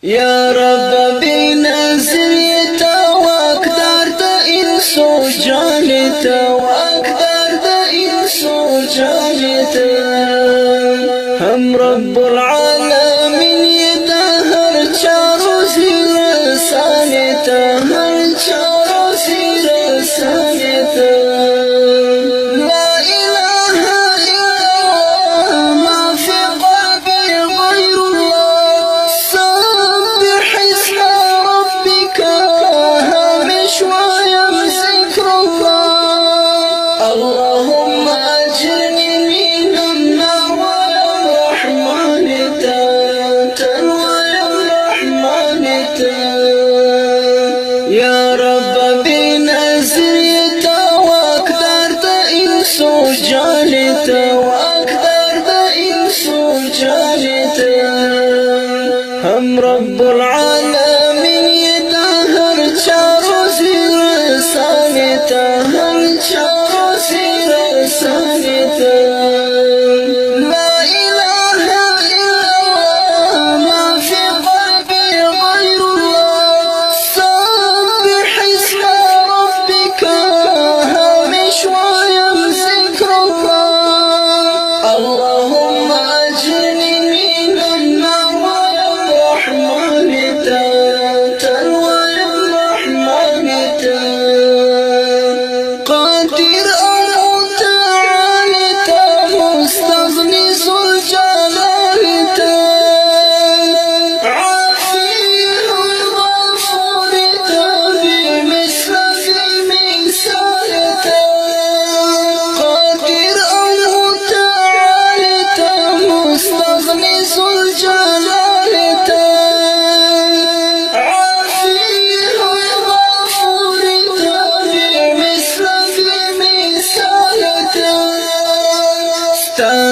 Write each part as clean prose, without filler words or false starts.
يا رب بنزلتا واقدر دا انسو جانتا واقدر دا انسو جانتا هم رب العالمين يدهر چاروزي رسانتا هر چاروزي رسانتا يا رب بنزلتا واقدر دا انسو جانتا واقدر دا انسو جانتا هم رب العالمين يدهر چاروزي رسانتا هر چاروزي رسانتا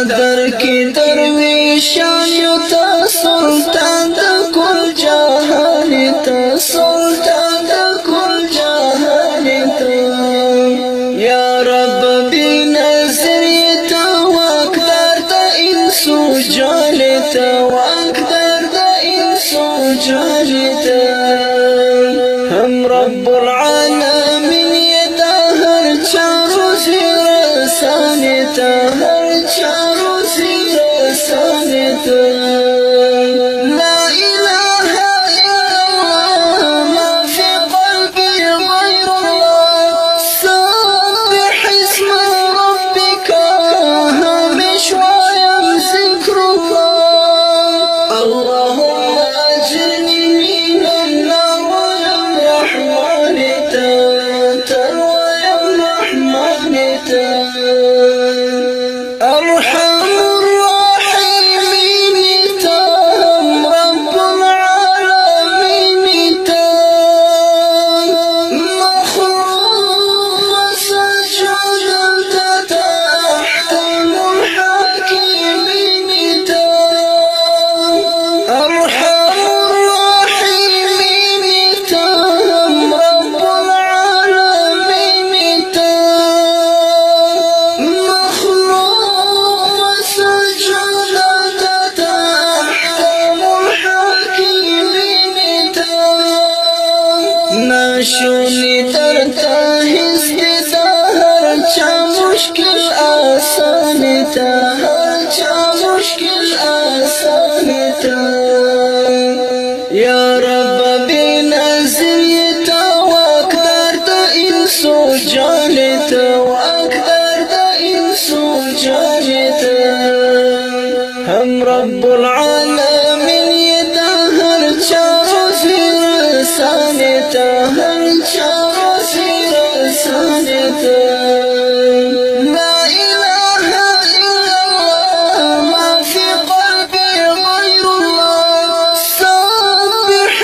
درکی درویشان یوتا سلطان دا کل جهانتا سلطان دا کل جهانتا یا رب بنظریتا واقدر دا انسو جانتا واقدر دا انسو جانتا هم رب العالمین یدهر چاروزی رسانتا هر چاروزی رسانتا لا إله إلا الله ما في قلبي غير الله سبح اسم ربك هامش ويم ذكر الله اللهم أجرني من النار ويم رحمانتا ويم رحمانتا أرحم الراحمين تام رب العالمين تام مخلوق سجدت تحكم الحاكمين تام أرحم الراحمين تام رب العالمين تام مخلوق سجدت تحكم الحاكمين تام ناشوني ترتاهز هر چا مشکل آسانتا هر چا مشکل آسانتا یا رب بنظریتا واقدر دا انسو جانتا واقدر دا انسو جانتا هم رب العالمين يدهر چاروزي رسانتا هر چاروزي رسانتا لا إله إلا الله ما في قلبي غير الله سبح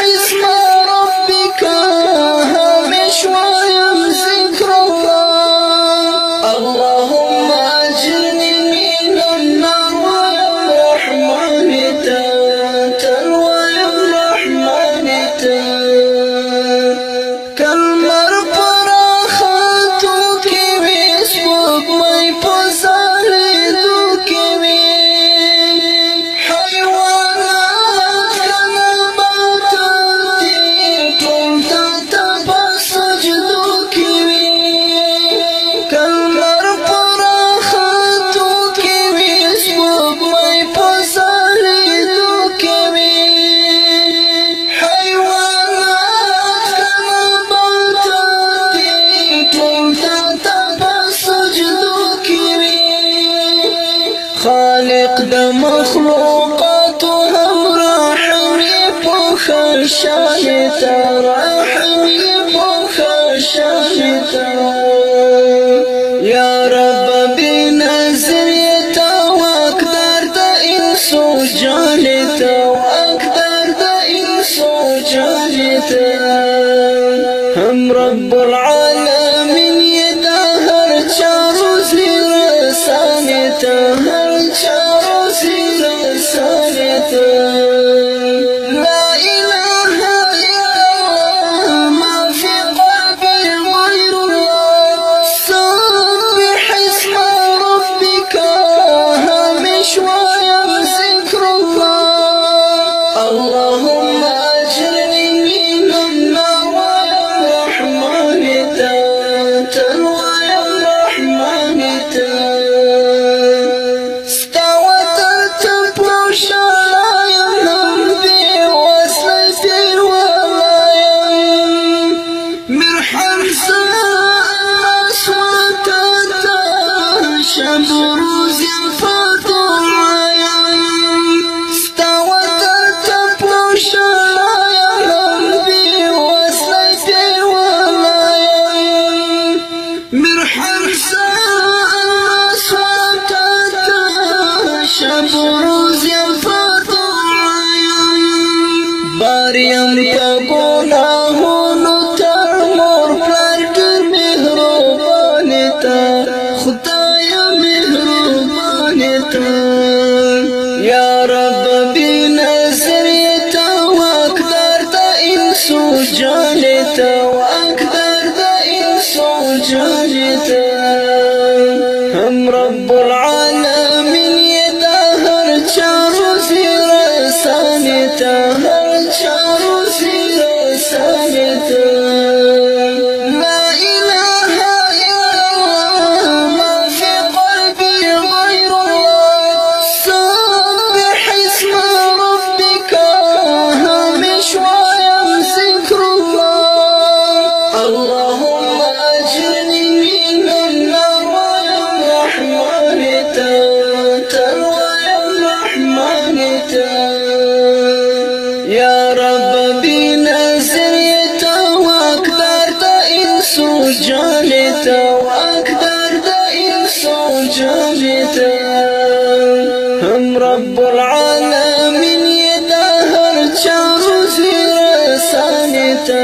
خشانتا رحم خشانتا یا رب بنظریتا واقدار دا انسو جانتا واقدار دا انسو جانتا هم رب العالمین یدا ہر چارو زیر سانتا ہر چارو زیر سانتا اللهم أجرني من النار يا رحمن تنوى يا رحمن استوت التبوشا لا ينام بي وصلتي ولا يم مرحم سأصوات شبروز ينفضوا شبروز باریم پا گناہونو تر مور پلار ڈر مہربانتا خدایا مہربانتا یا رب بنظریتا واقدار دا انسو جانتا واقدار دا انسو جانتا ہم رب العالمین هر چارو زیر سانتا لا إله إلا الله ما في قلبي غير الله سبح اسم ربك هامش ويم ذكر الله اللهم أجرني من النار يا رحمن تنوى يا رحمن یا رب بنظریتا واقدار دا انسو جانتا واقدار دا انسو جانتا ہم رب العالمین یدا ہر چارو زیر سانتا